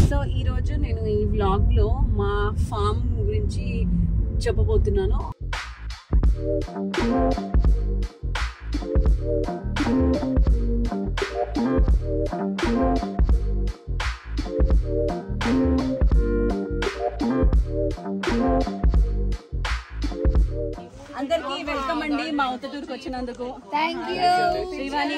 So ఈరోజు నేను ఈ వ్లాగ్లో మా ఫామ్ గురించి చెప్పబోతున్నాను. అందరికి వెల్కమ్ అండి మా ఉత్తటూరుకి వచ్చినందుకు. శ్రీవాణి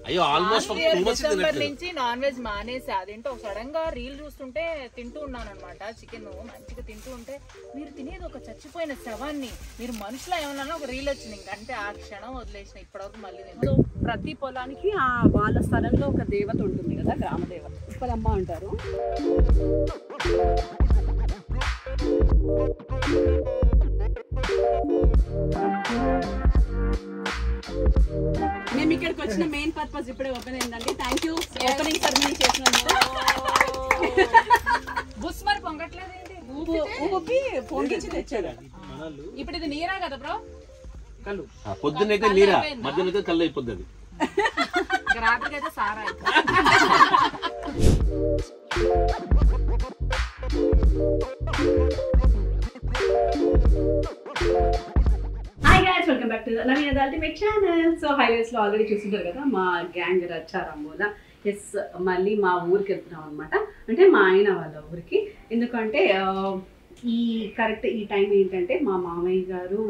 అయ్యో ఆల్మోస్ట్ డిసెంబర్ నుంచి నాన్ వెజ్ మానేసి అదేంటో సడన్ గా రీల్ చూస్తుంటే తింటూ ఉన్నాను అనమాట. చికెన్ మంచిగా తింటూ ఉంటే మీరు తినేది ఒక చచ్చిపోయిన శవాన్ని, మీరు మనుషులు ఏమన్నా ఒక రీల్ వచ్చింది. ఇంకంటే ఆ క్షణం వదిలేసిన ఇప్పటివరకు మళ్ళీ సో ప్రతి పొలానికి వాళ్ళ స్థలంలో ఒక దేవత ఉంటుంది కదా, గ్రామ దేవత ఉప్పలమ్మ అంటారు. మేము ఇక్కడికి వచ్చిన మెయిన్ పర్పస్ ఇప్పుడే ఓపెన్ అయిందండి. థ్యాంక్ యూ ఓపెనింగ్ సెరమనీ చేసినందుకు. బుస్ మరి పొంగట్లేదు ఏంటి? ఊపి పొంగించి తెచ్చారు. ఇప్పుడు ఇది నీరా కదా బ్రో? కళ్ళు పొద్దునైతే నీరా, మధ్యాహ్నం కళ్ళు అయిపోద్ది. అది రాత్రికి అయితే సారా. Hi guys, welcome back to Naveen ultimate channel. So highways లో ఆల్రెడీ చూస్తుంటారు కదా మా గ్యాంగ్ రచ్చారంబోలా. ఎస్, మళ్ళీ మా ఊరికి వెళ్తున్నాం అనమాట. అంటే మా ఆయన వాళ్ళ ఊరికి. ఎందుకంటే ఈ కరెక్ట్ ఈ టైం ఏంటంటే మా మామయ్య గారు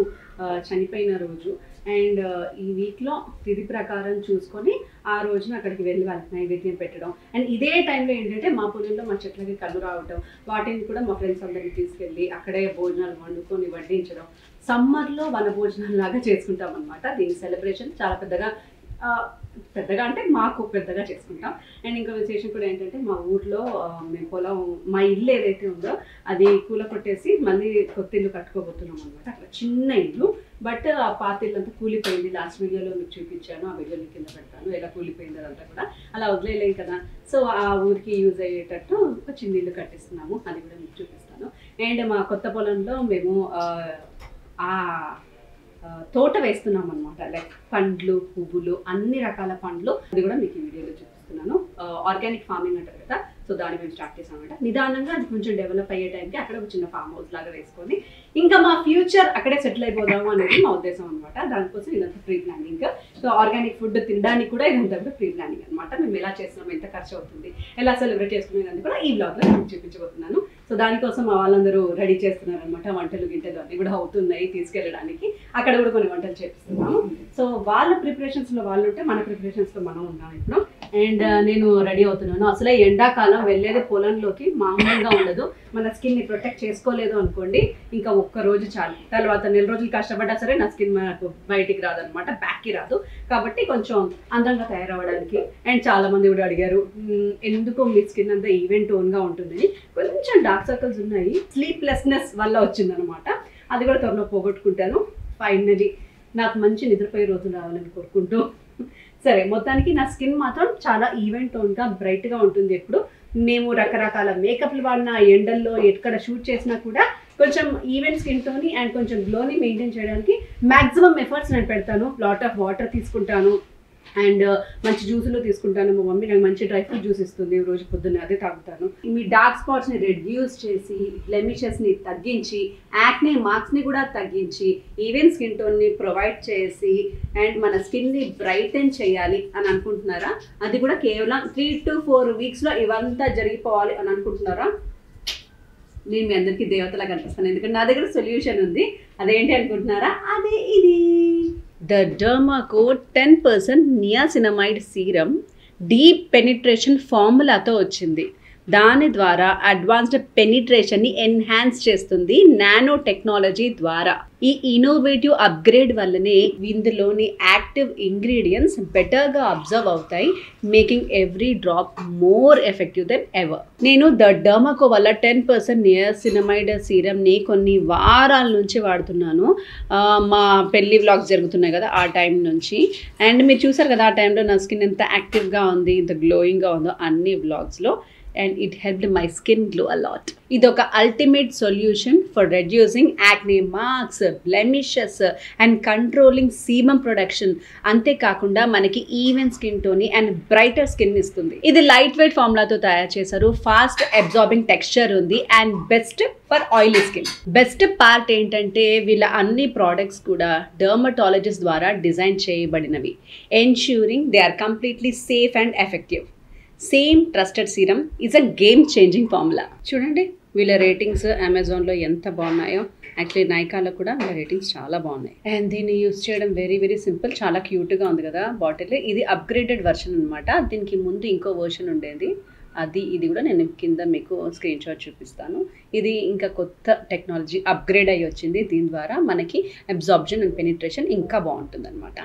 చనిపోయిన రోజు. అండ్ ఈ వీక్లో తిథి ప్రకారం చూసుకొని ఆ రోజున అక్కడికి వెళ్ళి వాళ్ళకి నైవేద్యం పెట్టడం. అండ్ ఇదే టైంలో ఏంటంటే మా పొలంలో మా చెట్లకి కళ్ళు రావటం, వాటిని కూడా మా ఫ్రెండ్స్ అందరికి తీసుకెళ్ళి అక్కడే భోజనాలు వండుకొని వడ్డించడం. సమ్మర్లో వన భోజనాలు లాగా చేసుకుంటాం అనమాట. దీని సెలబ్రేషన్ చాలా పెద్దగా అంటే మాకు పెద్దగా చేసుకుంటాం. అండ్ ఇంకో విశేషం కూడా ఏంటంటే మా ఊర్లో మేము పొలం, మా ఇల్లు ఏదైతే ఉందో అది కూల కొట్టేసి మళ్ళీ కొత్త ఇల్లు కట్టుకోబోతున్నాం అనమాట. అట్లా చిన్న ఇల్లు, బట్ ఆ పాత ఇల్లు అంతా కూలిపోయింది. లాస్ట్ వీడియోలో మీకు చూపించాను, ఆ వీడియోని కింద పెడతాను ఎలా కూలిపోయింది అదంతా కూడా. అలా వదిలేలేం కదా, సో ఆ ఊరికి యూజ్ అయ్యేటట్టు ఒక చిన్న ఇల్లు కట్టిస్తున్నాము, అది కూడా మీకు చూపిస్తాను. అండ్ మా కొత్త పొలంలో మేము తోట వేస్తున్నాం అనమాట. లైక్ పండ్లు, పువ్వులు, అన్ని రకాల పండ్లు, అది కూడా మీకు ఈ వీడియోలో చూపిస్తున్నాను. ఆర్గానిక్ ఫార్మింగ్ అంటారు కదా, సో దాన్ని మేము స్టార్ట్ చేసామన్నమాట. నిదానంగా అది కొంచెం డెవలప్ అయ్యే టైంకి అక్కడ ఒక చిన్న ఫామ్ హౌస్ లాగా వేసుకొని ఇంకా మా ఫ్యూచర్ అక్కడే సెటిల్ అయిపోదాము అనేది మా ఉద్దేశం అనమాట. దానికోసం ఇదంతా pre planning. So organic food తినడానికి కూడా ఇదంతా కూడా ప్రీ ప్లానింగ్ అనమాట. మేము ఎలా చేస్తున్నాం, ఎంత ఖర్చు అవుతుంది, ఎలా సెలబ్రేట్ చేసుకునేది కూడా ఈ బ్లాగ్లో నేను చూపించబోతున్నాను. సో దానికోసం మా వాళ్ళందరూ రెడీ చేస్తున్నారు అనమాట. వంటలు గింటలు అన్నీ కూడా అవుతున్నాయి తీసుకెళ్ళడానికి. అక్కడ కూడా కొన్ని వంటలు చేపిస్తున్నాము. సో వాళ్ళ ప్రిపరేషన్స్లో వాళ్ళు ఉంటే మన ప్రిపరేషన్స్లో మనం ఉన్నాం ఇప్పుడు. అండ్ నేను రెడీ అవుతున్నాను. అసలే ఎండాకాలం వెళ్ళేది పొలంలోకి మామూలుగా ఉండదు. మన స్కిన్ని ప్రొటెక్ట్ చేసుకోలేదు అనుకోండి, ఇంకా ఒక్క రోజు చాలు. తర్వాత నెల రోజులు కష్టపడ్డా సరే నా స్కిన్ మనకు బయటికి రాదనమాట, బ్యాక్కి రాదు. కాబట్టి కొంచెం అందంగా తయారవడానికి. అండ్ చాలా మంది కూడా అడిగారు ఎందుకు మీ స్కిన్ అంతా ఈవెన్ టోన్గా ఉంటుందని. కొంచెం డార్క్ సర్కిల్స్ ఉన్నాయి, స్లీప్లెస్నెస్ వల్ల వచ్చిందనమాట. అది కూడా త్వరలో పోగొట్టుకుంటాను. ఫైనలీ నాకు మంచి నిద్రపోయే రోజులు రావాలని కోరుకుంటూ. సరే, మొత్తానికి నా స్కిన్ మాత్రం చాలా ఈవెన్ టోన్గా బ్రైట్గా ఉంటుంది. ఎప్పుడు మేము రకరకాల మేకప్లు వాడిన, ఎండల్లో ఎక్కడ షూట్ చేసినా కూడా కొంచెం ఈవెన్ స్కిన్ టోని అండ్ కొంచెం గ్లోని మెయింటైన్ చేయడానికి మ్యాక్సిమం ఎఫర్ట్స్ నేను పెడతాను. లాట్ ఆఫ్ వాటర్ తీసుకుంటాను అండ్ మంచి జ్యూసులు తీసుకుంటాను. మా మమ్మీ నాకు మంచి డ్రై ఫ్రూట్ జ్యూస్ ఇస్తుంది రోజు పొద్దున్నే, అదే తాగుతాను. మీ డార్క్ స్పాట్స్ని రెడ్యూస్ చేసి, బ్లెమిషెస్ని తగ్గించి, యాక్నే మార్క్స్ని కూడా తగ్గించి, ఈవెన్ స్కిన్ టోన్ని ప్రొవైడ్ చేసి అండ్ మన స్కిన్ని బ్రైటన్ చేయాలి అని అనుకుంటున్నారా? అది కూడా కేవలం 3 to 4 వీక్స్లో ఇవంతా జరిగిపోవాలి అని అనుకుంటున్నారా? నేను మీ అందరికీ దేవతలా కనిపిస్తాను, ఎందుకంటే నా దగ్గర సొల్యూషన్ ఉంది. అదేంటి అనుకుంటున్నారా? అదే ఇది the Dermaco 10% niacinamide serum deep penetration ఫార్ములాతో వచ్చింది. దాని ద్వారా అడ్వాన్స్డ్ పెనిట్రేషన్ని ఎన్హాన్స్ చేస్తుంది నానో టెక్నాలజీ ద్వారా. ఈ ఇన్నోవేటివ్ అప్గ్రేడ్ వల్లనే ఇందులోని యాక్టివ్ ఇంగ్రీడియంట్స్ బెటర్గా అబ్జర్వ్ అవుతాయి, making every drop more effective than ever. నేను ద డర్మాకో వల్ల 10% నియాసినమైడ్ సీరంని కొన్ని వారాల నుంచి వాడుతున్నాను. మా పెళ్లి వ్లాగ్స్ జరుగుతున్నాయి కదా ఆ టైం నుంచి. అండ్ మీరు చూసారు కదా ఆ టైంలో నా స్కిన్ ఎంత యాక్టివ్గా ఉంది, ఎంత గ్లోయింగ్గా ఉందో అన్ని వ్లాగ్స్లో. and it helped my skin glow a lot. ఇదొక ultimate solution for reducing acne marks, blemishes and controlling sebum production. అంతేకాకుండా మనకి ఈవెన్ స్కిన్ టోని అండ్ బ్రైటర్ స్కిన్ ఇస్తుంది. ఇది లైట్ వెయిట్ ఫార్ములాతో తయారు చేశారు, ఫాస్ట్ అబ్జార్బింగ్ టెక్స్చర్ ఉంది and best for oily skin. Best part ఏంటంటే వీళ్ళ అన్ని ప్రోడక్ట్స్ కూడా డర్మటాలజిస్ట్ ద్వారా డిజైన్ చేయబడినవి, ensuring they are completely safe and effective. Same trusted serum is a game changing formula. చూడండి వీళ్ళ రేటింగ్స్ అమెజాన్లో ఎంత బాగున్నాయో, యాక్చువల్లీ నైకాలో కూడా వీళ్ళ రేటింగ్స్ చాలా బాగున్నాయి. అండ్ దీన్ని యూస్ చేయడం వెరీ వెరీ సింపుల్, చాలా క్యూట్గా ఉంది కదా బాటిల్. ఇది అప్గ్రేడెడ్ వర్షన్ అనమాట. దీనికి ముందు ఇంకో వర్షన్ ఉండేది, ఇది కూడా నేను కింద మీకు స్క్రీన్ షాట్ చూపిస్తాను. ఇది ఇంకా కొత్త టెక్నాలజీ అప్గ్రేడ్ అయ్యి వచ్చింది. దీని ద్వారా మనకి అబ్జార్ప్షన్ అండ్ పెనిట్రేషన్ ఇంకా బాగుంటుంది అనమాట.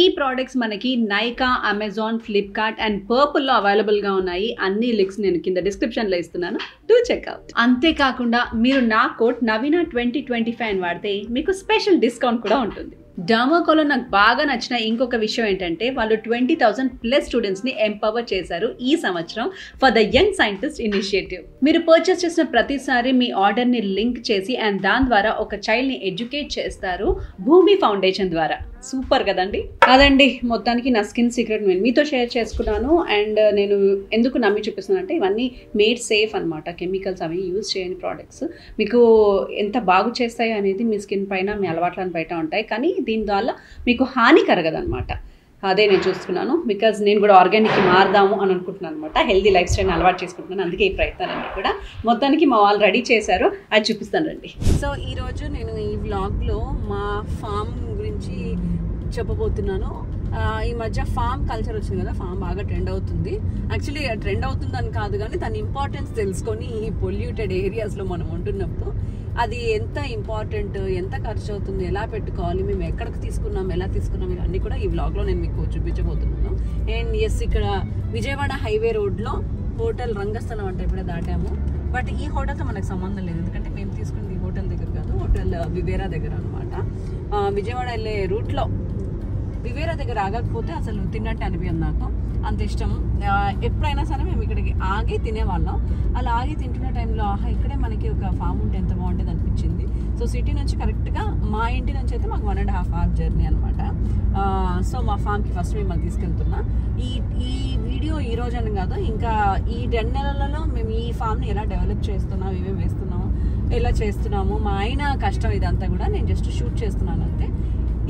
ఈ ప్రోడక్ట్స్ మనకి నైకా, అమెజాన్, ఫ్లిప్కార్ట్ అండ్ పర్పుల్లో అవైలబుల్గా ఉన్నాయి. అన్ని లింక్స్ నేను కింద డిస్క్రిప్షన్లో ఇస్తున్నాను, డూ చెక్అవుట్. అంతేకాకుండా మీరు నా కోడ్ నవీనా 2025 అని వాడితే మీకు స్పెషల్ డిస్కౌంట్ కూడా ఉంటుంది. డర్మాకోలో నాకు బాగా నచ్చిన ఇంకొక విషయం ఏంటంటే వాళ్ళు 20,000+ స్టూడెంట్స్ని ఎంపవర్ చేశారు ఈ సంవత్సరం for the young scientist initiative. మీరు పర్చేస్ చేసిన ప్రతిసారి మీ ఆర్డర్ని లింక్ చేసి అండ్ దాని ద్వారా ఒక చైల్డ్ని ఎడ్యుకేట్ చేస్తారు భూమి ఫౌండేషన్ ద్వారా. సూపర్ కదండి. అదండి మొత్తానికి నా స్కిన్ సీక్రెట్ నేను మీతో షేర్ చేసుకున్నాను. అండ్ నేను ఎందుకు నమ్మి చూపిస్తున్నాను అంటే ఇవన్నీ మేడ్ సేఫ్ అనమాట, కెమికల్స్ అవి యూజ్ చేయని ప్రోడక్ట్స్. మీకు ఎంత బాగు చేస్తాయి అనేది మీ స్కిన్ పైన, మీ అలవాట్లను బయట ఉంటాయి, కానీ దీని ద్వారా మీకు హాని కలగదనమాట. అదే నేను చూస్తున్నాను, బికాజ్ నేను కూడా ఆర్గానిక్కి మారదాము అని అనుకుంటున్నాను అనమాట. హెల్దీ లైఫ్ స్టైల్ని అలవాటు చేసుకుంటున్నాను, అందుకే ఈ ప్రయత్నాలన్నీ కూడా. మొత్తానికి మా వాళ్ళు రెడీ చేశారు, అది చూపిస్తాను రండి. సో ఈరోజు నేను ఈ వ్లాగ్లో మా ఫామ్ గురించి చెప్పబోతున్నాను. ఈ మధ్య ఫామ్ కల్చర్ వచ్చింది కదా, ఫామ్ బాగా ట్రెండ్ అవుతుంది. యాక్చువల్లీ ట్రెండ్ అవుతుందని కాదు కానీ దాని ఇంపార్టెన్స్ తెలుసుకొని ఈ పొల్యూటెడ్ ఏరియాస్లో మనం ఉంటున్నప్పుడు అది ఎంత ఇంపార్టెంట్, ఎంత ఖర్చు అవుతుంది, ఎలా పెట్టుకోవాలి, మేము ఎక్కడికి తీసుకున్నాం, ఎలా తీసుకున్నాం, ఇవన్నీ కూడా ఈ వ్లాగ్లో నేను మీకు చూపించబోతున్నాను. అండ్ ఎస్, ఇక్కడ విజయవాడ హైవే రోడ్లో హోటల్ రంగస్థలం అంటే ఇప్పుడే దాటాము. బట్ ఈ హోటల్తో మనకు సంబంధం లేదు, ఎందుకంటే మేము తీసుకున్నది ఈ హోటల్ దగ్గర కాదు, హోటల్ వివేరా దగ్గర అనమాట. విజయవాడ వెళ్ళే రూట్లో వివేరా దగ్గర ఆగకపోతే అసలు తిన్నట్టు అనిపించదు నాకు, అంత ఇష్టం. ఎప్పుడైనా సరే మేము ఇక్కడికి ఆగి తినేవాళ్ళం. అలా ఆగి తింటున్న టైంలో ఇక్కడే మనకి ఒక ఫామ్ ఉంటే ఎంత బాగుంటుంది అనిపించింది. సో సిటీ నుంచి కరెక్ట్గా మా ఇంటి నుంచి అయితే మాకు 1.5 hour జర్నీ అనమాట. సో మా ఫామ్కి ఫస్ట్ మిమ్మల్ని తీసుకెళ్తున్నా. ఈ వీడియో ఈ రోజు అని కాదు, ఇంకా ఈ 2 నెలలలో మేము ఈ ఫామ్ని ఎలా డెవలప్ చేస్తున్నాం, ఏమేమి వేస్తున్నాము, ఎలా చేస్తున్నాము, మా ఆయన కష్టం ఇదంతా కూడా నేను జస్ట్ షూట్ చేస్తున్నాను అంతే.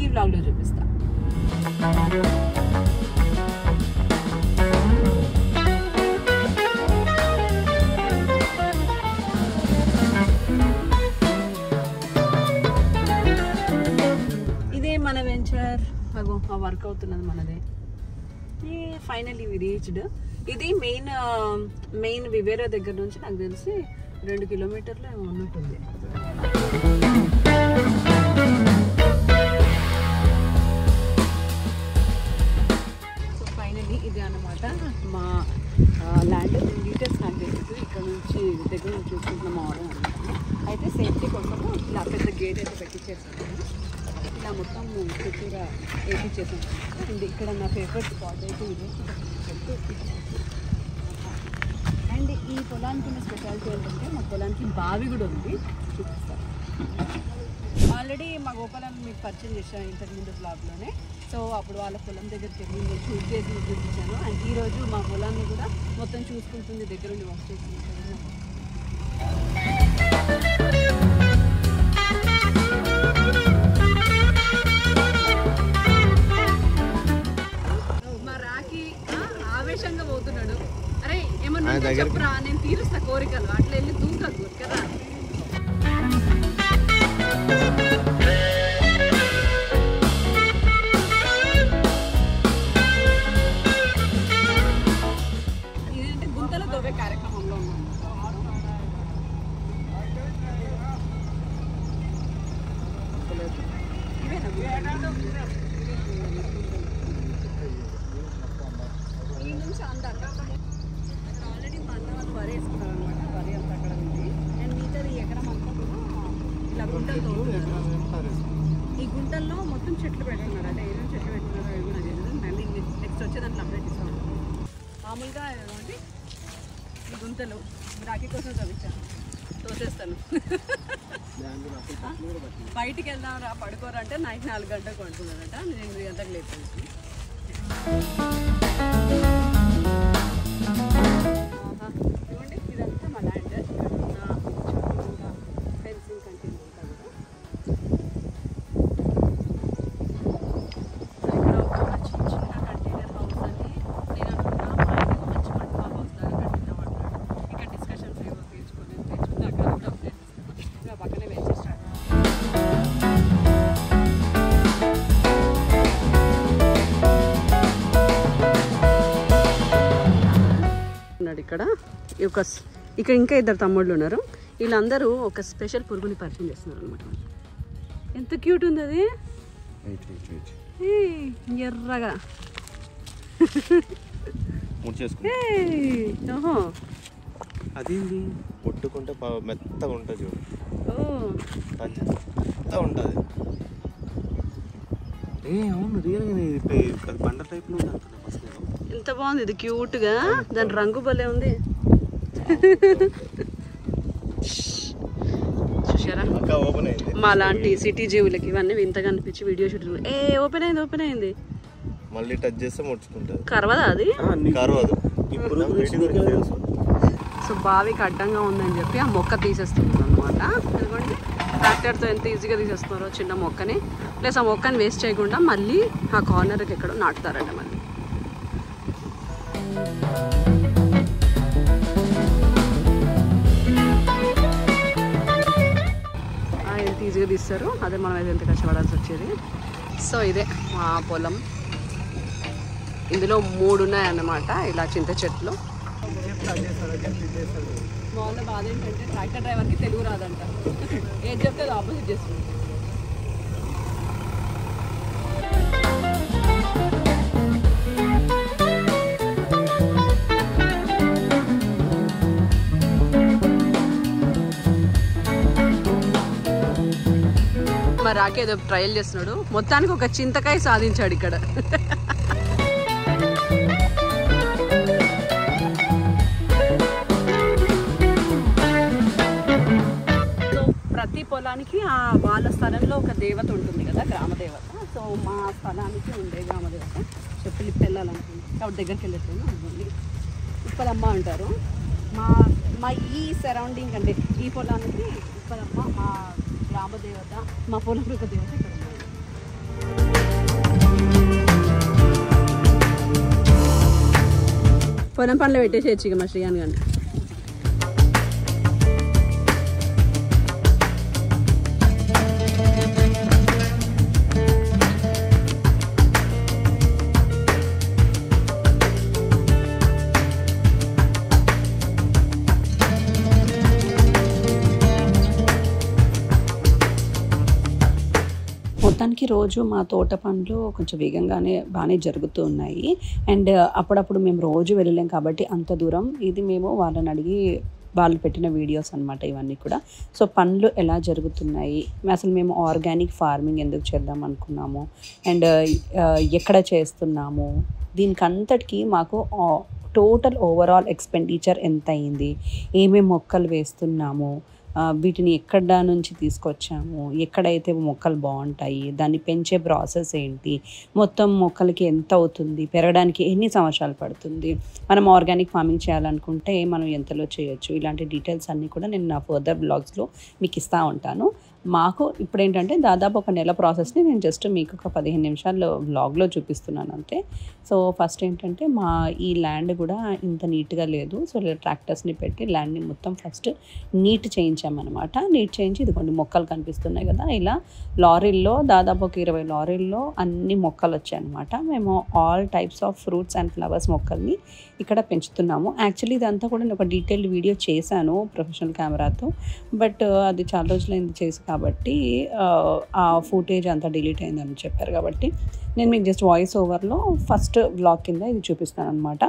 ఈ వ్లాగ్లో చూపిస్తాను. ఇదే మన వెంచర్, అగో ఆ వర్క్ అవుతున్నది మనదే. Finally we reached. ఇది మెయిన్ వివేరా దగ్గర నుంచి నాకు తెలిసి 2 కిలోమీటర్లు ఏమో ఉన్నట్టుంది. సో ఫైనల్లీ ఇది అన్నమాట మా ల్యాండ్. డీటెయిల్స్ నాకు తెలియదు, ఇక్కడ నుంచి దగ్గర నుంచి చూసుకుంటున్న మోడల్ అనమాట. అయితే సేఫ్టీ కోసం ఇలా పెద్ద గేట్ అయితే పెట్టించేసాను, ఇలా మొత్తం చుట్టూరా వేయించేసాను. అండ్ ఇక్కడ నా ఫేవరెట్ స్పాట్ అయితే ఇది. అండ్ ఈ పొలానికి ఉన్న స్పెషాలిటీ ఏంటంటే మా పొలానికి బావి కూడా ఉంది, చూపిస్తాను. ఆల్రెడీ మా గోపాలను మీకు పరిచయం చేశాను ఇంతకుముందు బ్లాగ్లోనే. సో అప్పుడు వాళ్ళ పొలం దగ్గరికి వెళ్ళి నేను షూట్ చేసి చూపించాను. అండ్ ఈరోజు మా పొలాన్ని కూడా మొత్తం చూసుకుంటుంది, దగ్గరుండి వర్క్ చేస్తుంది. మా రాకి ఆవేశంగా పోతున్నాడు. అరే ఏమన్నా చెప్పరా, నేను తీరుస్తా కోరికలు, అట్లా వెళ్ళి దూకదు కదా. ఇదేంటి గుంతలో దొవ్వే కార్యక్రమంలో ఉన్నాం. ఈ నుంచి అంత అక్కడ ఆల్రెడీ మా అన్న వాళ్ళు వరి వేసుకున్నారు అనమాట. వరి అంతా అక్కడ ఉంది. గుంటలతో ఈ గుంటల్లో మొత్తం చెట్లు పెట్టుకున్నారు. అంటే ఏమేమి చెట్లు పెట్టుకున్నారో అవి కూడా తెలియదు. మళ్ళీ నెక్స్ట్ వచ్చే దాంట్లో అప్డేట్ ఇస్తాను. మామూలుగా ఏమంటే ఈ గుంతలు రాఖీ కోసం చదివించాను, తోసేస్తాను. బయటికి వెళ్దాం రా పడుకోరంటే నైట్ 4 గంటలకు పడుకున్నారట. నేను 8 గంటలకు లేపాను. చూడండి ఇదంతా మా ల్యాండ్. ఫెన్సింగ్ కంటిన్యూ ఉంటుంది కదా. సో ఇక్కడ ఒక చిన్న కంటైనర్ హౌస్ అని నేను అనుకున్నా. మా ఇంటికి మంచి మట్టి హౌస్ దాన్ని కట్టినామంటాడు. ఇక్కడ డిస్కషన్స్ ఏమో తెచ్చుకుని అక్కడ కూడా అప్డేట్ ఇంకా పక్కనే వేసేస్తాడు. ఇక్కడ ఇంకా 2 తమ్ముళ్ళు ఉన్నారు. వీళ్ళందరూ ఒక స్పెషల్ పురుగుని పరిచయం చేస్తున్నారు అనమాట. ఎంత క్యూట్ ఉంది అది, ఎర్రగా. అదేంటి ముట్టుకుంటే మెత్తగా ఉంటుంది చూడు, మెత్తగా ఉంటుంది. అవును రియల్గా బండ టైప్లో ఉంది అనుకున్నా ఫస్ట్. ఎంత బాగుంది ఇది, క్యూట్గా. దాని రంగు భలే ఉంది. చూసారా మా లాంటి సిటీ జీవులకి ఇవన్నీ వింతగా అనిపించి వీడియో షూటింగ్. ఓపెన్ అయింది. మళ్ళీ టచ్ చేస్తే ముడుచుకుంటారు. కరవదా అది? కరవదు. సో బావికి అడ్డంగా ఉందని చెప్పి ఆ మొక్క తీసేస్తున్నారు అనమాట. ఎందుకంటే ట్రాక్టర్తో ఎంత ఈజీగా తీసేస్తున్నారో చిన్న మొక్కని. ప్లస్ ఆ మొక్కని వేస్ట్ చేయకుండా మళ్ళీ ఆ కార్నర్కి ఎక్కడో నాటుతారట. మళ్ళీ ఎంత ఈజీగా తీస్తారు, అదే మనం అయితే ఎంత కష్టపడాల్సి వచ్చేది. సో ఇదే మా పొలం. ఇందులో 3 ఉన్నాయన్నమాట ఇలా చింత చెట్లు. వాళ్ళ బాధ ఏంటంటే ట్రాక్టర్ డ్రైవర్కి తెలుగు రాదంట. ఏం చెప్తే అది ఆపోజిట్ చేస్తుంది. మరి రాకేదో ట్రయల్ చేస్తున్నాడు. మొత్తానికి ఒక చింతకాయ సాధించాడు ఇక్కడ. ప్రతి పొలానికి వాళ్ళ స్థలంలో ఒక దేవత ఉంటుంది కదా, గ్రామ దేవత. సో మా స్థలానికి ఉండే గ్రామ దేవత పిలిపి వెళ్ళాలనుకుంది కాబట్టి దగ్గరికి వెళ్ళట్లేదు. అనుకోండి ఉప్పలమ్మ అంటారు. మా ఈ సరౌండింగ్ అంటే ఈ పొలానికి ఉప్పలమ్మ మా గ్రామ దేవత, మా పొలం యొక్క దేవత ఇక్కడ ఉంది. పొలం పనులు పెట్టేసేయచ్చు ఇక మా శ్రీయాన్ గారిని. మొత్తానికి రోజు మా తోట పనులు కొంచెం వేగంగానే బాగానే జరుగుతూ ఉన్నాయి. అండ్ అప్పుడప్పుడు మేము రోజు వెళ్ళలేం కాబట్టి అంత దూరం ఇది మేము వాళ్ళని అడిగి వాళ్ళు పెట్టిన వీడియోస్ అనమాట ఇవన్నీ కూడా. సో పనులు ఎలా జరుగుతున్నాయి, అసలు మేము ఆర్గానిక్ ఫార్మింగ్ ఎందుకు చేద్దాం అనుకున్నాము, అండ్ ఎక్కడ చేస్తున్నాము, దీనికి అంతటికీ మాకు టోటల్ ఓవరాల్ ఎక్స్పెండిచర్ ఎంత అయింది, ఏమేమి మొక్కలు వేస్తున్నాము, వీటిని ఎక్కడ నుంచి తీసుకొచ్చాము, ఎక్కడైతే మొక్కలు బాగుంటాయి, దాన్ని పెంచే ప్రాసెస్ ఏంటి, మొత్తం మొక్కలకి ఎంత అవుతుంది, పెరగడానికి ఎన్ని సంవత్సరాలు పడుతుంది, మనం ఆర్గానిక్ ఫార్మింగ్ చేయాలనుకుంటే మనం ఎంతలో చేయొచ్చు, ఇలాంటి డీటెయిల్స్ అన్నీ కూడా నేను నా ఫర్దర్ బ్లాగ్స్లో మీకు ఇస్తూ ఉంటాను. మాకు ఇప్పుడు ఏంటంటే దాదాపు 1 నెల ప్రాసెస్ని నేను జస్ట్ మీకు ఒక 15 నిమిషాల్లో వ్లాగ్లో చూపిస్తున్నాను అంతే. సో ఫస్ట్ ఏంటంటే మా ఈ ల్యాండ్ కూడా ఇంత నీట్గా లేదు. సో ట్రాక్టర్స్ని పెట్టి ల్యాండ్ని మొత్తం ఫస్ట్ నీట్ చేయించామన్నమాట. నీట్ చేయించి ఇదిగోండి మొక్కలు కనిపిస్తున్నాయి కదా, ఇలా లారీల్లో దాదాపు ఒక 20 లారీల్లో అన్ని మొక్కలు వచ్చాయన్నమాట. మేము all types of fruits and flowers మొక్కల్ని ఇక్కడ పెంచుతున్నాము. యాక్చువల్లీ ఇదంతా కూడా నేను ఒక డీటెయిల్డ్ వీడియో చేశాను ప్రొఫెషనల్ కెమెరాతో, బట్ అది చాలా రోజులైంది చేసి కాబట్టి ఆ ఫుటేజ్ అంతా డిలీట్ అయిందని చెప్పారు కాబట్టి నేను మీకు జస్ట్ వాయిస్ ఓవర్లో ఫస్ట్ వ్లాగ్ కింద ఇది చూపిస్తాను అనమాట.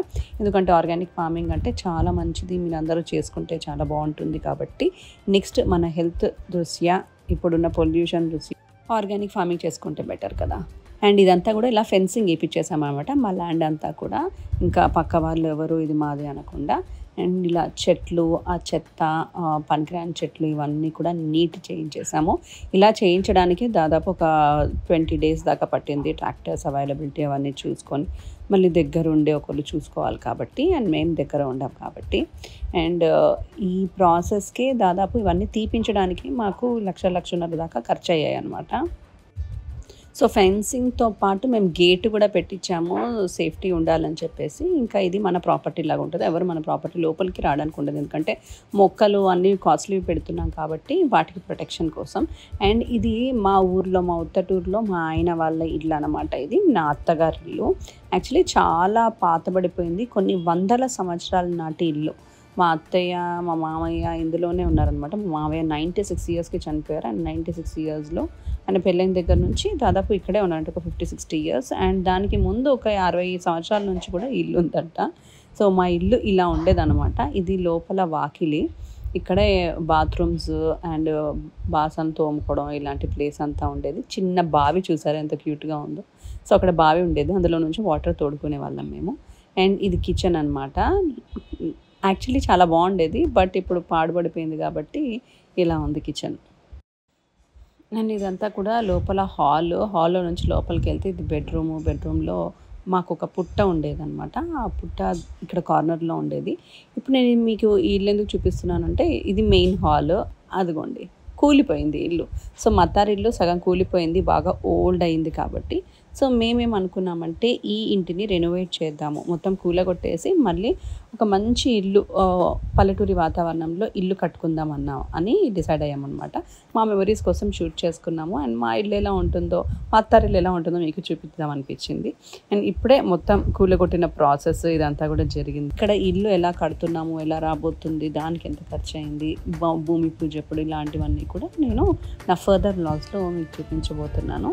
ఎందుకంటే ఆర్గానిక్ ఫార్మింగ్ అంటే చాలా మంచిది, మీరు అందరూ చేసుకుంటే చాలా బాగుంటుంది కాబట్టి నెక్స్ట్ మన హెల్త్ దృష్ట్యా ఇప్పుడున్న పొల్యూషన్ చూసి ఆర్గానిక్ ఫార్మింగ్ చేసుకుంటే బెటర్ కదా. అండ్ ఇదంతా కూడా ఇలా ఫెన్సింగ్ వేయించేసామన్నమాట. మా ల్యాండ్ అంతా కూడా ఇంకా పక్క వాళ్ళు ఎవరు ఇది మాది అనకుండా. అండ్ ఇలా చెట్లు, ఆ చెత్త, పనికిరాని చెట్లు ఇవన్నీ కూడా నీట్ చేయించేసాము. ఇలా చేయించడానికి దాదాపు ఒక 20 days దాకా పట్టింది. ట్రాక్టర్స్ అవైలబిలిటీ అవన్నీ చూసుకొని మళ్ళీ దగ్గర ఉండే ఒకళ్ళు చూసుకోవాలి కాబట్టి, అండ్ మేము దగ్గర ఉండాం కాబట్టి. అండ్ ఈ ప్రాసెస్కి దాదాపు ఇవన్నీ తీపించడానికి మాకు 1,00,000 దాకా ఖర్చు అయ్యాయి అన్నమాట. సో ఫెన్సింగ్తో పాటు మేము గేట్ కూడా పెట్టించాము, సేఫ్టీ ఉండాలని చెప్పేసి. ఇంకా ఇది మన ప్రాపర్టీ లాగా ఉంటుంది, ఎవరు మన ప్రాపర్టీ లోపలికి రావడానికి ఉండదు. ఎందుకంటే మొక్కలు అన్నీ కాస్ట్లీ పెడుతున్నాం కాబట్టి వాటికి ప్రొటెక్షన్ కోసం. అండ్ ఇది మా ఊర్లో, మా ఉత్తటూరులో మా ఆయన వాళ్ళ ఇల్లు అనమాట. ఇది నా అత్తగారి ఇల్లు. యాక్చువల్లీ చాలా పాతబడిపోయింది, కొన్ని 100 సంవత్సరాల నాటి ఇల్లు. మా అత్తయ్య, మా మామయ్య ఇందులోనే ఉన్నారనమాట. మా మామయ్య 96 yearsకి చనిపోయారు. అండ్ 96 yearsలో ఆయన పెళ్ళైన దగ్గర నుంచి దాదాపు ఇక్కడే ఉన్నారంట, ఒక 50-60 years. అండ్ దానికి ముందు ఒక 60 సంవత్సరాల నుంచి కూడా ఇల్లు ఉందంట. సో మా ఇల్లు ఇలా ఉండేదన్నమాట. ఇది లోపల వాకిలి, ఇక్కడే బాత్రూమ్స్ అండ్ బాసన్ తోముకోవడం ఇలాంటి ప్లేస్ అంతా ఉండేది. చిన్న బావి చూసారు ఎంత క్యూట్గా ఉందో. సో అక్కడ బావి ఉండేది, అందులో నుంచి వాటర్ తోడుకునే వాళ్ళం మేము. అండ్ ఇది కిచెన్ అనమాట. యాక్చువల్లీ చాలా బాగుండేది, బట్ ఇప్పుడు పాడుపడిపోయింది కాబట్టి ఇలా ఉంది కిచెన్. అండ్ ఇదంతా కూడా లోపల హాల్లో నుంచి లోపలికి వెళ్తే ఇది బెడ్రూమ్లో మాకు ఒక పుట్ట ఉండేదన్నమాట. ఆ పుట్ట ఇక్కడ కార్నర్లో ఉండేది. ఇప్పుడు నేను మీకు ఈ ఇల్లు ఎందుకు చూపిస్తున్నానంటే ఇది మెయిన్ హాల్. అదిగోండి కూలిపోయింది ఇల్లు. సో మత్తారిల్లు సగం కూలిపోయింది, బాగా ఓల్డ్ అయింది కాబట్టి. సో మేమేమనుకున్నామంటే ఈ ఇంటిని రెనోవేట్ చేద్దాము, మొత్తం కూలగొట్టేసి మళ్ళీ ఒక మంచి ఇల్లు, పల్లెటూరి వాతావరణంలో ఇల్లు అని డిసైడ్ అయ్యామన్నమాట. మా మెమరీస్ కోసం షూట్ చేసుకున్నాము. అండ్ మా ఇల్లు ఎలా ఉంటుందో, మా అత్తారిల్లు ఎలా ఉంటుందో మీకు చూపిద్దాం అనిపించింది. అండ్ ఇప్పుడే మొత్తం కూలగొట్టిన ప్రాసెస్ ఇదంతా కూడా జరిగింది. ఇక్కడ ఇల్లు ఎలా కడుతున్నాము, ఎలా రాబోతుంది, దానికి ఎంత ఖర్చు అయింది, భూమి పూజ ఎప్పుడు, ఇలాంటివన్నీ కూడా నేను నా ఫర్దర్ వ్లాగ్స్లో మీకు చూపించబోతున్నాను.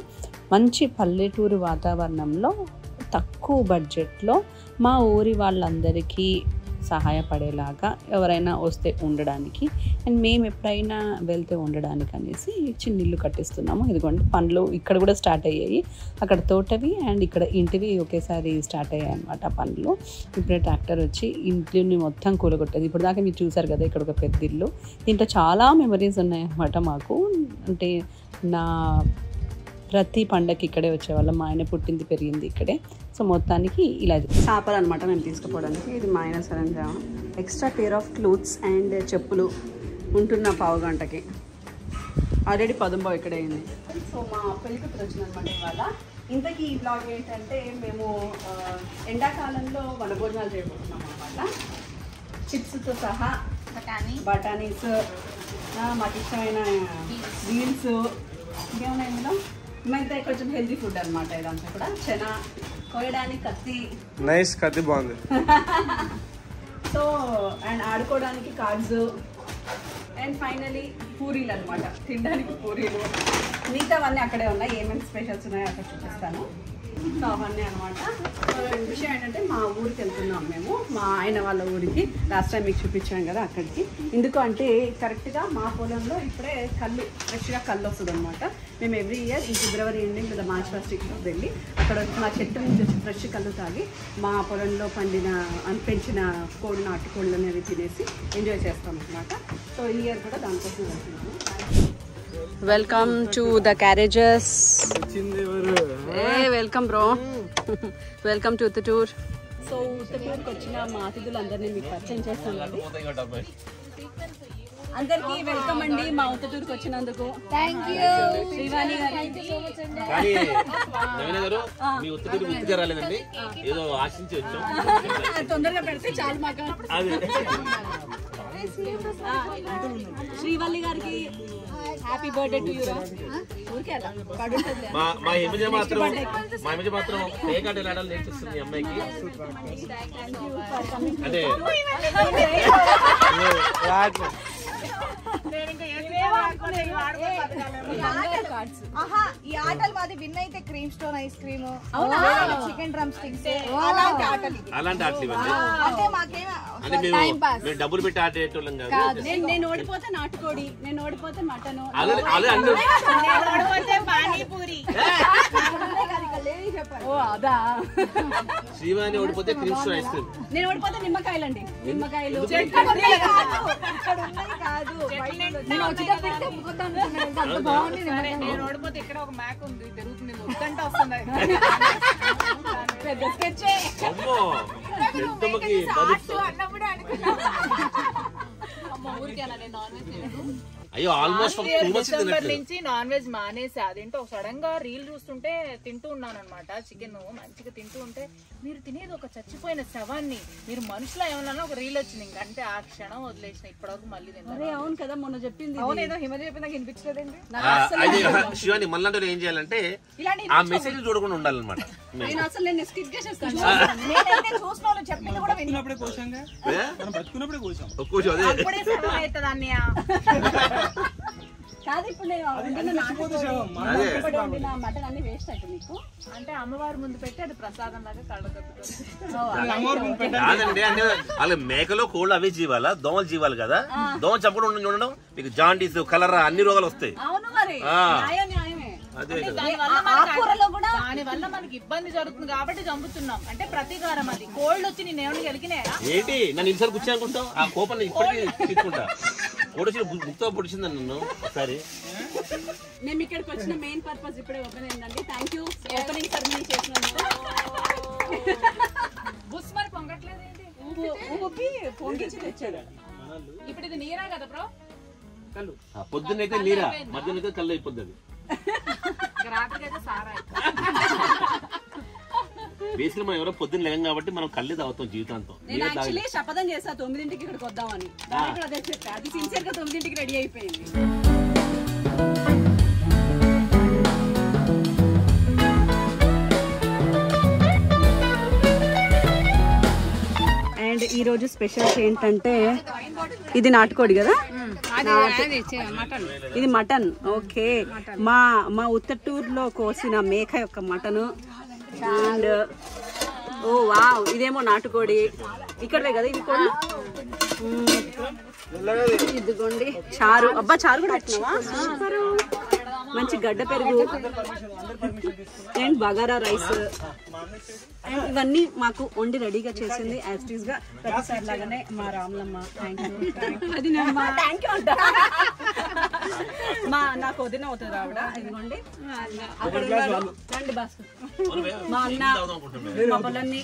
మంచి పల్లెటూరు వాతావరణంలో తక్కువ బడ్జెట్లో మా ఊరి వాళ్ళందరికీ సహాయపడేలాగా ఎవరైనా వస్తే ఉండడానికి, అండ్ మేము ఎప్పుడైనా వెళ్తే ఉండడానికి అనేసి చిన్న ఇల్లు కట్టిస్తున్నాము. ఇదిగోండి పనులు ఇక్కడ కూడా స్టార్ట్ అయ్యాయి, అక్కడ తోటవి అండ్ ఇక్కడ ఇంటివి ఒకేసారి స్టార్ట్ అయ్యాయి అన్నమాట పనులు. ఇప్పుడే ట్రాక్టర్ వచ్చి ఇంటిని మొత్తం కూలగొట్టేది. ఇప్పుడు దాకా మీరు చూసారు కదా, ఇక్కడ ఒక పెద్ద ఇల్లు. దీంట్లో చాలా మెమరీస్ ఉన్నాయన్నమాట మాకు. అంటే నా ప్రతి పండగకి ఇక్కడే వచ్చేవాళ్ళం, మా ఆయన పుట్టింది పెరిగింది ఇక్కడే. సో మొత్తానికి ఇలా చేపలు అనమాట మేము తీసుకుపోవడానికి. ఇది మా ఆయన సరంజామా, extra pair of clothes and చెప్పులు ఉంటున్న 1/2 గంటకి. ఆల్రెడీ 10 ఇక్కడే అయింది. సో మా పెళ్ళికూతురు వచ్చిందనమాట ఇవాళ. ఇంతకీ ఈ బ్లాగ్ ఏంటంటే మేము ఎండాకాలంలో వనభోజనాలు చేయబోతున్నాం అనమాట. చిప్స్తో సహా బఠానీస్, మాకు ఇష్టమైన బీన్స్, ఇంకేమున్నాయి ఇందులో మేమైతే కొంచెం హెల్తీ ఫుడ్ అనమాట. ఇదంతా కూడా చెనా కోయడానికి కత్తి బాగుంది. సో అండ్ ఆడుకోవడానికి కార్డ్స్, అండ్ ఫైనలీ పూరీలు అనమాట, తినడానికి పూరీలు. మిగతావన్నీ అక్కడే ఉన్నాయి, ఏమేమి స్పెషల్స్ ఉన్నాయో అక్కడ చూపిస్తాను. సో అవన్నీ అనమాట. విషయం ఏంటంటే మా ఊరికి వెళ్తున్నాం మేము, మా ఆయన వాళ్ళ ఊరికి. లాస్ట్ టైం మీకు చూపించాం కదా అక్కడికి. ఎందుకు అంటే కరెక్ట్గా మా పొలంలో ఇప్పుడే ఫ్రెష్గా కళ్ళు వస్తుంది అనమాట. మేము ఎవ్రీ ఇయర్ ఈ ఫిబ్రవరి ఎండింగ్ లేదా మార్చ్ ఫస్ట్ వెళ్ళి అక్కడ మా చెట్టు నుంచి వచ్చి ఫ్రెష్ కళ్ళు తాగి మా పొలంలో పెంచిన కోళ్ళు, నాటుకోళ్ళు అనేవి తినేసి ఎంజాయ్ చేస్తాం అనమాట. సో ఈ ఇయర్ కూడా దానికోసం వెళ్తున్నాము. Welcome to the carriages. Welcome bro, welcome to Uttatur. So ఉత్తటూరుకి వచ్చిన మా అతిథులందరినీ మీకు పరిచయం చేస్తానండి. అందరికీ వెల్కమ్ అండి మా ఉత్తటూరుకి వచ్చినందుకు. శ్రీవాణి తొందరగా పెడితే చాలు మాకు. శ్రీవల్లి గారికి హ్యాపీ బర్త్డే టు యూ. మా ఇమేజ్ మాత్రం పేకాట ఆడాలి నేర్పిస్తుంది అమ్మాయికి. అంటే ఈ ఆటలు మాది విన్ అయితే cream stone ice cream, chicken drum sticks, అలాంటి ఆటలు. అలాంటి ఆటలు అంటే మాకేం అంటే మేము డబ్బులు పెట్టి ఆడేటోళ్ళం కాదు. నేను ఓడిపోతే నాటుకోడి, నేను ఓడిపోతే మటన్, పానీపూరి. ఓ అదా. శ్రీవాణి ఓడిపోతే క్రీమ్ స్టోన్ ఐస్ క్రీమ్. నేను ఓడిపోతే నిమ్మకాయలండి, నిమ్మకాయలు. నేను ఓడిపోతే ఇక్కడ ఒక మ్యాక్ ఉంది తిరుగుతుంది, వద్దంటే వస్తుంది. పెద్ద స్కెచ్. అయ్యో ఆల్మోస్ట్ డిసెంబర్ నుంచి నాన్ వెజ్ మానేసి అదేంటో సడన్ గా రీల్ చూస్తుంటే తింటూ ఉన్నాను అనమాట. చికెన్ మంచిగా తింటూ ఉంటే మీరు తినేది ఒక చచ్చిపోయిన శవాన్ని, మీరు మనుషులో ఏమన్నా ఒక రీల్ వచ్చింది. ఇంకంటే ఆ క్షణం వదిలేసిన ఇప్పటివరకు మళ్ళీ తింటాను. అవును కదా మొన్న చెప్పింది. అవునేదో హిమ చెప్పి నాకు వినిపించలేదండి. శివాని మళ్ళీ ఏం చేయాలంటే ఆ మెసేజ్ చూడకుండా ఉండాలన్నమాట. నేను అసలు నేను స్కిప్ చేసేస్తాను. చూసిన వాళ్ళు చెప్పింది కూడా బతుకున్నప్పుడే కోసంగా మనం బతుకున్నప్పుడే కోసాం. అప్పుడే శవం అవుతుంది అన్నయ్య. కాదు ఇప్పుడు నేను మటన్ అన్ని వేస్ట్ అవుతుంది మీకు. అంటే అమ్మవారి ముందు పెట్టి అది ప్రసాదం లాగా కళ్ళకద్దుతుంది. కాదండి, అంటే వాళ్ళ మేకలో కోళ్ళు అవే జీవాలా, దోమలు జీవాలు కదా. దోమ చంపడం చూడడం మీకు జాండీస్, కలరా అన్ని రోగాలు వస్తాయి. అవును మరి అదే కదా. దాని వల్ల మనకి ఇబ్బంది జరుగుతుంది కాబట్టి చంపుతున్నాం. అంటే ప్రతీకారం అది. కోళ్ళు వచ్చి నేను ఏమైనా గెలికినాయా ఏంటి నన్ను ఇన్సార్లు కూర్చో అనుకుంటావు? ఆ కోపాన్ని ఇప్పటికీ తీసుకుంటా. కోడొచ్చి గుర్తు పొడిచిందని నన్ను ఒకసారి. మేము ఇక్కడికి వచ్చిన మెయిన్ పర్పస్ ఇప్పుడే ఓపెన్ అయిందండి. థ్యాంక్ యూ ఓపెనింగ్ సెరమనీ చేసినందుకు. బుస్ మరి పొంగట్లేదు ఏంటి? పొంగించి తెచ్చాడు. ఇప్పుడు ఇది నీరా కదా బ్రో? పొద్దున్నైతే నీరా, మధ్యాహ్నం కళ్ళు అయిపోద్ది. అది రాత్రికైతే సారా. బేసిక్గా మనం ఎవరో పొద్దున్న లేం కాబట్టి మనం కళ్ళే తాగుతాం జీవితాంతం. నేను యాక్చువల్లీ శపథం చేస్తా 9ంటికి ఇక్కడికి వద్దామని. అదే చెప్పా, అది సిన్సియర్ గా 9ంటికి రెడీ అయిపోయింది. అండ్ ఈ రోజు స్పెషల్స్ ఏంటంటే ఇది నాటుకోడి కదా, ఇది మటన్. ఓకే, మా ఉత్తటూరులో కోసిన మేక యొక్క మటన్. అండ్ ఓ వావ్, ఇదేమో నాటుకోడి. ఇక్కడే కదా ఇది కూడా. ఇదిగోండి చారు. అబ్బా చారు కూడా పెట్టినావా? సూపరు. మంచి గడ్డ పెరుగు అండ్ బగారా రైస్. అండ్ ఇవన్నీ మాకు వండి రెడీగా చేసింది యాజ్ ఇట్ ఈస్ గా ప్రతిసారి లాగానే మా రాములమ్మ. Thank you. అది థ్యాంక్ యూ అంట. నాకు వదిన అవుతుంది ఆవిడ. ఇదిగోండి అక్కడ రండి భాస్కర్. మా అన్న మా పొలాన్ని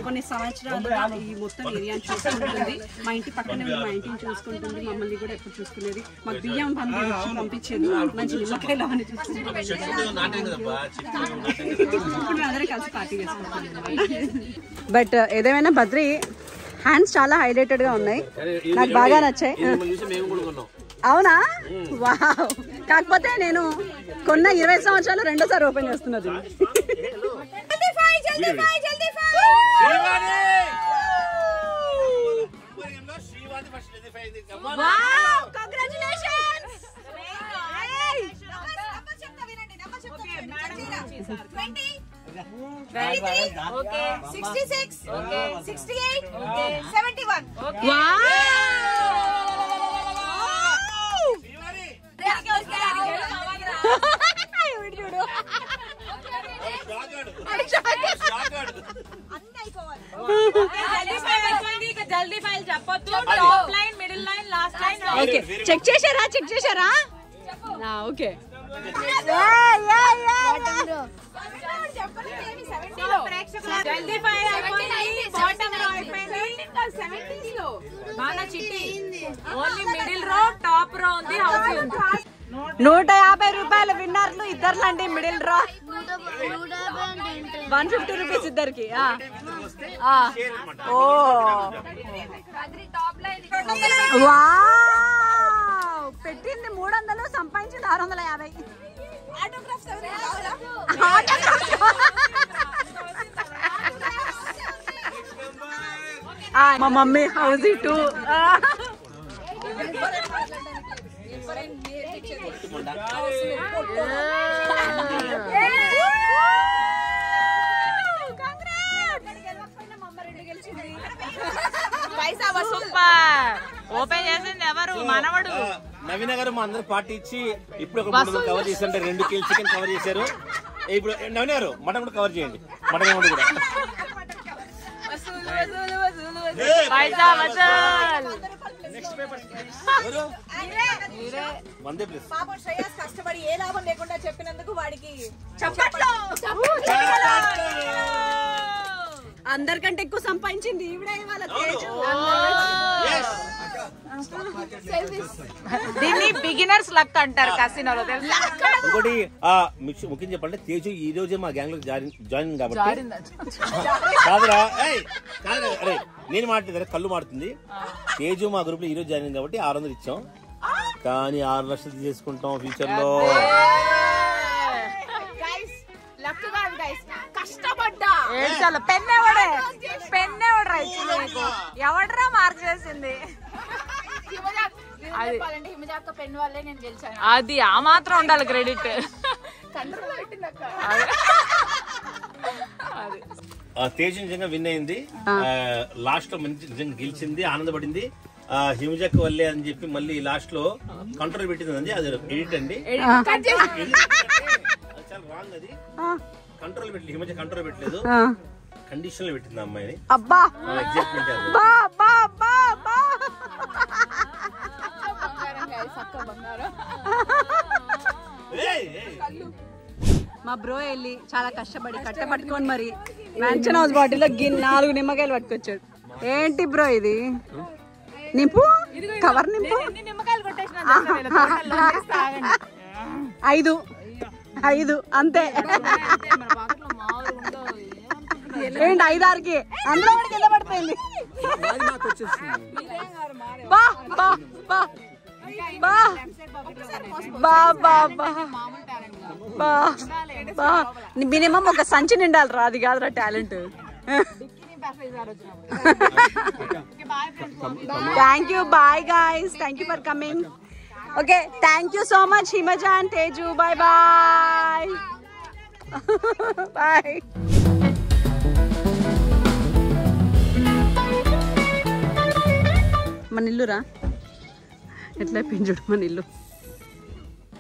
కొన్ని సంవత్సరాలుగా ఈ మొత్తం ఏరియాని చూసుకుంటుంది. మా ఇంటి పక్కనే మా ఇంటిని చూసుకుంటుంది. మమ్మల్ని కూడా ఎప్పుడు చూసుకునేది. మాకు బియ్యం పంపించేది. మంచి నిమ్మకాయలు అవన్నీ చూసుకుంటుంది. ఇప్పుడు అందరం కలిసి పార్టీ చేసుకుంటాం. బట్ ఏదేమైనా బద్రి హ్యాండ్స్ చాలా హైలైటెడ్ గా ఉన్నాయి, నాకు బాగా నచ్చాయి. అవునా? వావ్. కాకపోతే నేను కొన్న 20 సంవత్సరాలు రెండోసారి ఓపెన్ చేస్తున్నది. జల్దీ ఫైల్ చెప్పొద్దు. Top line, middle line, last line. Okay, check చేశారా? ఓకే. జల్దీ ఫైల్ అయిపోయింది. బాటమ్ రో అయిపోయింది. బాగా చిట్టి. ఓన్లీ మిడిల్ రో, టాప్ రో ఉంది, హౌస్ ఉంది. 150 రూపాయల విన్నర్లు ఇద్దరులండి. మిడిల్ రో 150 రూపీస్ ఇద్దరికి. ఓ వావ్, పెట్టింది 300, సంపాదించింది 650. మా mummy house two. Super. Open చేసింది ఎవరు? మనవడు నవీన గారు మా అందరు పార్టీ ఇచ్చి ఇప్పుడు ఒక 3 కవర్ చేశారు. 2 కిలో చికెన్ కవర్ చేశారు. ఇప్పుడు నవీన గారు మటన్ కూడా కవర్ చేయండి. మటన్ అమౌంట్ కూడా పైసా వసూల్. పాపం శ్రేయస్ కష్టపడి ఏ లాభం లేకుండా చెప్పినందుకు వాడికి అందరికంటే ఎక్కువ సంపాదించింది ఈవిడే ఇవాళ. దీన్ని బిగినర్స్ లక్ అంటారు కసినోలో, తెలుసా? ఇంకోటి ముఖ్యం చెప్పండి, తేజు ఈ రోజే మా గ్యాంగ్ లో జాయిన్ కాబట్టి కాదురా అరే నేను మాట్లాడే కళ్ళు మారుతుంది. తేజు మా గ్రూప్ లో ఈ రోజు జాయిన్ కాబట్టి 600 ఇచ్చాం. కానీ 6 లక్షలు తీసుకుంటాం ఫ్యూచర్ లో. కష్టపడ్డా ఎవడరా మార్క్ చేసింది? పెన్ వల్లే నేను గెలిచాను. అది ఆ మాత్రం ఉండాలి క్రెడిట్. తేజు నిజంగా విన్ అయింది. లాస్ట్ లో మంచి నిజంగా గెలిచింది, ఆనందపడింది. హిమజక్ వల్లే అని చెప్పి మళ్ళీ లాస్ట్ లో కంట్రోల్ పెట్టింది. అది ఎడిట్ అండి, చాలా రాంగ్. అది కంట్రోల్ పెట్టలేదు, హిమజ కంట్రోల్ పెట్టలేదు, కండిషన్ లో పెట్టింది అమ్మాయిని. అబ్బా మా బ్రో వెళ్ళి చాలా కష్టపడి కట్టపట్టుకొని మరి మ్యాన్షన్ హౌస్ బాటిల్లో 4 నిమ్మకాయలు పట్టుకొచ్చాడు. ఏంటి బ్రో ఇది? నింపు, కవర్ నింపు. 5 అంతే. ఏంటి 5-6కి అందులో కూడా కింద పడిపోయింది. బా బా బా బా బా బా బా బా మినిమం ఒక సంచి నిండాలి రా. అది కాదురా talent. Thank you. Bye guys, thank you for coming. Okay, thank you so much Himaja and Teju. Bye bye bye. మన ఇల్లురా ఎట్లా అయిపోయింది చూడు మన ఇల్లు.